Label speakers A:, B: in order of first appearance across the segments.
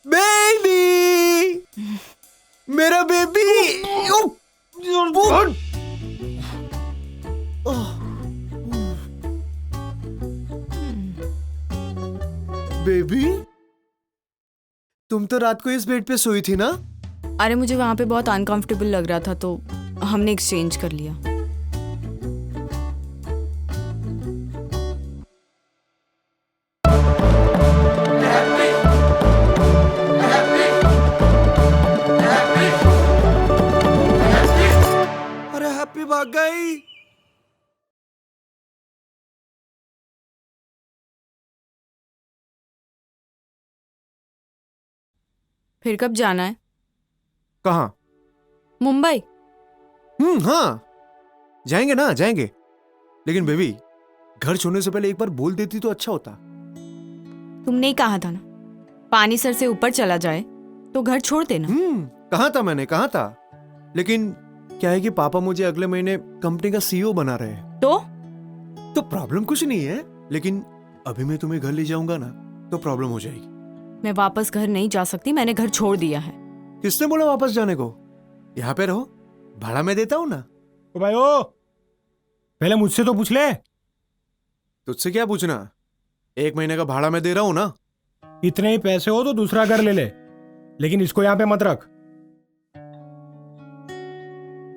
A: Baby, मेरा baby. Baby, तुम तो रात को इस बेड पे सोई थी ना?
B: अरे मुझे वहां पे बहुत अनकंफर्टेबल लग रहा था तो हमने एक्सचेंज कर लिया।
A: अरे हैप्पी भाग गई।
B: फिर कब जाना है?
A: कहाँ?
B: मुंबई।
A: हाँ, जाएंगे ना, जाएंगे। लेकिन बेबी, घर छोड़ने से पहले एक बार बोल देती तो अच्छा होता।
B: तुमने ही कहा था ना, पानी सर से ऊपर चला जाए तो घर छोड़ देना।
A: कहा था मैंने, कहा था। लेकिन क्या है कि पापा मुझे अगले महीने कंपनी का सीईओ बना रहे हैं। तो प्रॉब्लम कुछ नहीं है, लेकिन अभी मैं तुम्हें घर ले जाऊंगा ना तो प्रॉब्लम हो जाएगी।
B: मैं वापस घर नहीं जा सकती, मैंने घर छोड़ दिया है।
A: किसने बोला वापस जाने को? यहाँ पे रहो, भाड़ा मैं देता हूँ ना।
C: ओ भाई ओ, पहले मुझसे तो पूछ ले।
A: तुझसे क्या पूछना? 1 महीने का भाड़ा मैं दे रहा हूँ ना।
C: इतने ही पैसे हो तो दूसरा घर ले ले, लेकिन इसको यहाँ पे मत रख।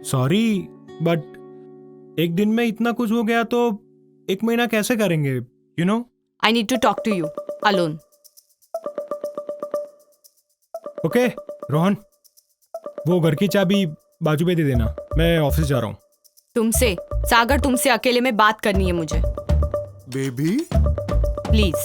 C: सॉरी बट एक दिन में इतना कुछ हो गया तो 1 महीना कैसे करेंगे, you know?
B: I need to talk to you alone.
C: Okay Rohan, वो घर की चाबी बाजू पे दे देना, मैं ऑफिस जा रहा हूँ।
B: तुमसे सागर, तुमसे अकेले में बात करनी है मुझे।
A: Baby,
B: please.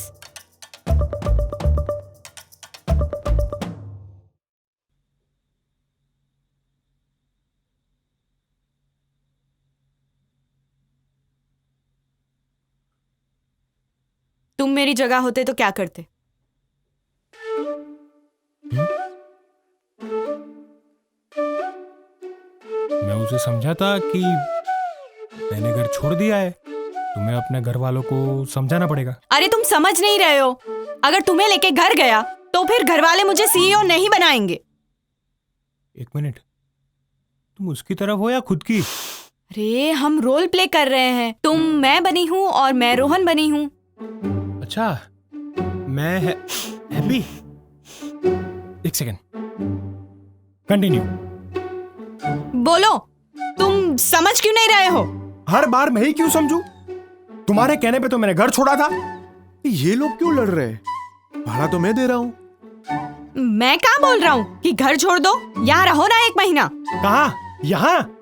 B: तुम मेरी जगह होते तो क्या करते?
C: मैं उसे समझाता कि मैंने घर छोड़ दिया है, तुम्हें अपने घर वालों को समझाना पड़ेगा।
B: अरे तुम समझ नहीं रहे हो। अगर तुम्हें लेके घर गया तो फिर घर वाले मुझे सीईओ नहीं बनाएंगे।
C: 1 मिनट, तुम उसकी तरफ हो या खुद की?
B: अरे हम रोल प्ले कर रहे हैं। तुम मैं बनी हूँ और मैं रोहन बनी हूँ।
C: अच्छा, मैं हैप्पी। 1 second, continue.
B: बोलो, तुम समझ क्यों नहीं रहे हो?
C: हर बार मैं ही क्यों समझूं? तुम्हारे कहने पे तो मैंने घर छोड़ा था।
A: ये लोग क्यों लड़ रहे हैं? भाड़ा तो मैं दे रहा हूँ।
B: मैं क्या बोल रहा हूँ कि घर छोड़ दो, यहाँ रहो ना 1 महीना।
C: कहाँ? यहाँ?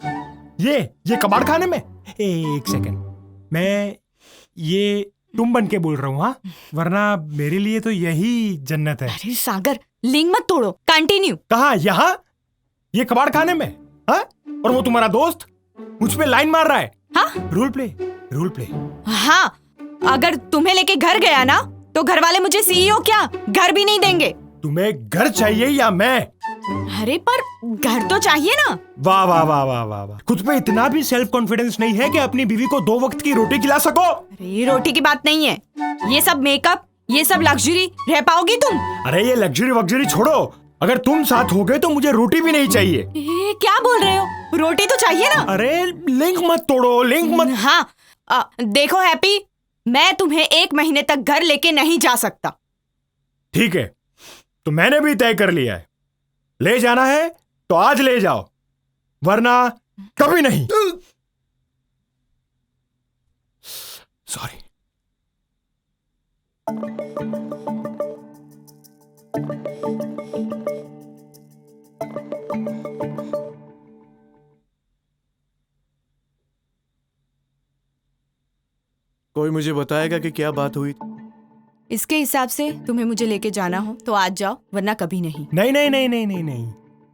C: ये कबाड़ खाने में? 1 सेकेंड, मैं ये तुम बन के बोल रहा हूँ, हाँ? वरना मेरे लिए तो यही जन्नत है।
B: अरे सागर, लिंग मत तोड़ो, कंटिन्यू।
C: कहाँ? यहाँ? ये कबाड़ खाने में? हाँ? और वो तुम्हारा दोस्त मुझ पे लाइन मार रहा है।
B: हाँ?
C: Rule play, rule play.
B: हाँ, अगर तुम्हें लेके घर गया ना तो घर वाले मुझे सीईओ क्या, घर भी नहीं देंगे।
C: तुम्हें घर चाहिए या मैं?
B: अरे पर घर तो चाहिए ना।
C: वाह वाह वाह वाह वाह वाह, खुद पे इतना भी सेल्फ कॉन्फिडेंस नहीं है कि अपनी बीवी को 2 वक्त की रोटी खिला सको?
B: अरे रोटी की बात नहीं है, ये सब मेकअप, ये सब लग्जरी, रह पाओगी तुम?
C: अरे ये लग्जरी वग्जरी छोड़ो, अगर तुम साथ हो गए तो मुझे रोटी भी नहीं चाहिए।
B: क्या बोल रहे हो? रोटी तो चाहिए ना।
C: अरे लिंक मत तोड़ो, लिंक मत।
B: हाँ, देखो हैप्पी, मैं तुम्हें 1 महीने तक घर लेके नहीं जा सकता।
C: ठीक है, तो मैंने भी तय कर लिया है, ले जाना है तो आज ले जाओ, वरना कभी नहीं। सॉरी।
A: कोई मुझे बताएगा कि क्या बात हुई?
B: इसके हिसाब से तुम्हें मुझे लेके जाना हो तो आज जाओ, वरना कभी नहीं।
C: नहीं नहीं नहीं नहीं नहीं नहीं,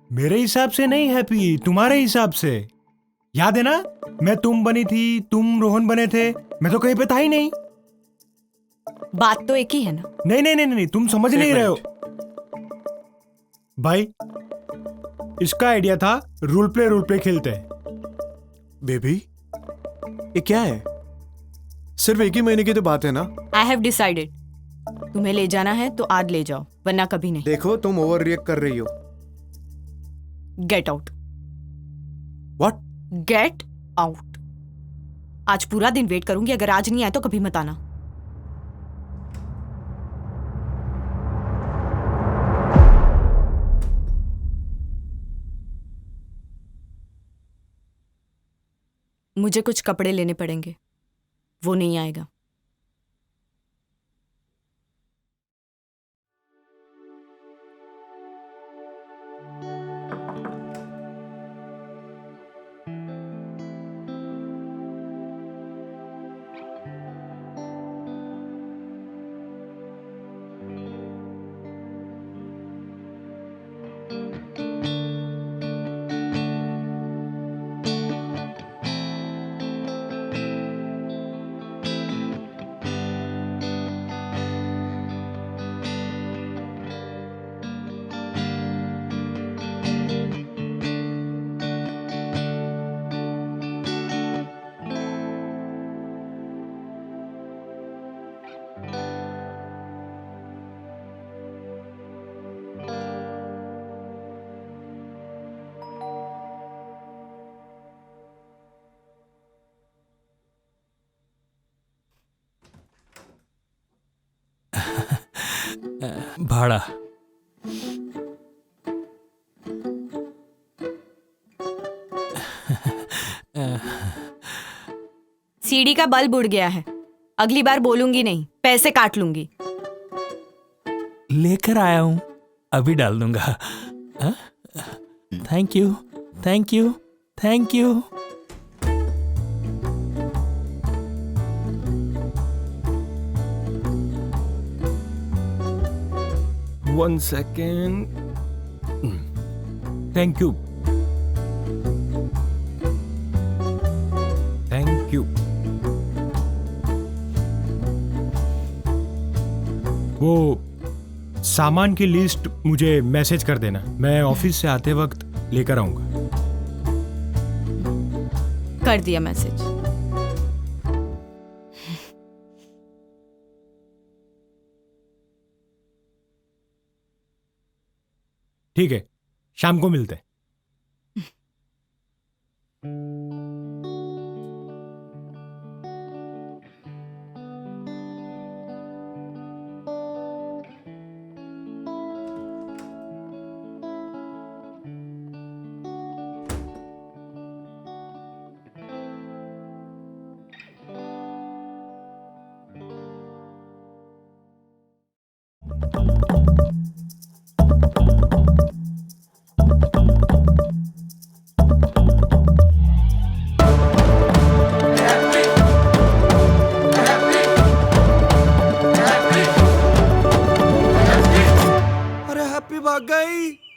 C: मेरे हिसाब से नहीं हैप्पी, तुम्हारे हिसाब से। याद है ना, मैं तुम बनी थी, तुम रोहन बने थे, मैं तो कहीं पे था ही नहीं।
B: बात तो एक ही है ना।
C: नहीं नहीं नहीं नहीं, तुम समझ नहीं रहे हो भाई। इसका आइडिया था रूल प्ले खेलते हैं।
A: बेबी, ये क्या है? सिर्फ 1 ही महीने की तो बात है ना।
B: आई हैव डिसाइडेड, तुम्हें ले जाना है तो आज ले जाओ, वरना कभी नहीं।
A: देखो तुम ओवर रिएक्ट कर रही हो।
B: Get out.
A: What?
B: Get out. आज पूरा दिन वेट करूंगी, अगर आज नहीं आए तो कभी मत आना। मुझे कुछ कपड़े लेने पड़ेंगे, वो नहीं आएगा।
D: भाड़ा।
B: सीढ़ी का बल्ब उड़ गया है, अगली बार बोलूंगी नहीं, पैसे काट लूंगी।
D: लेकर आया हूं, अभी डाल दूंगा। Thank you, thank you, thank you.
C: One second. Thank you. Thank you. वो सामान की लिस्ट मुझे मैसेज कर देना, मैं ऑफिस से आते वक्त लेकर आऊंगा।
B: कर दिया मैसेज।
C: ठीक है, शाम को मिलते हैं।
A: भाग गई।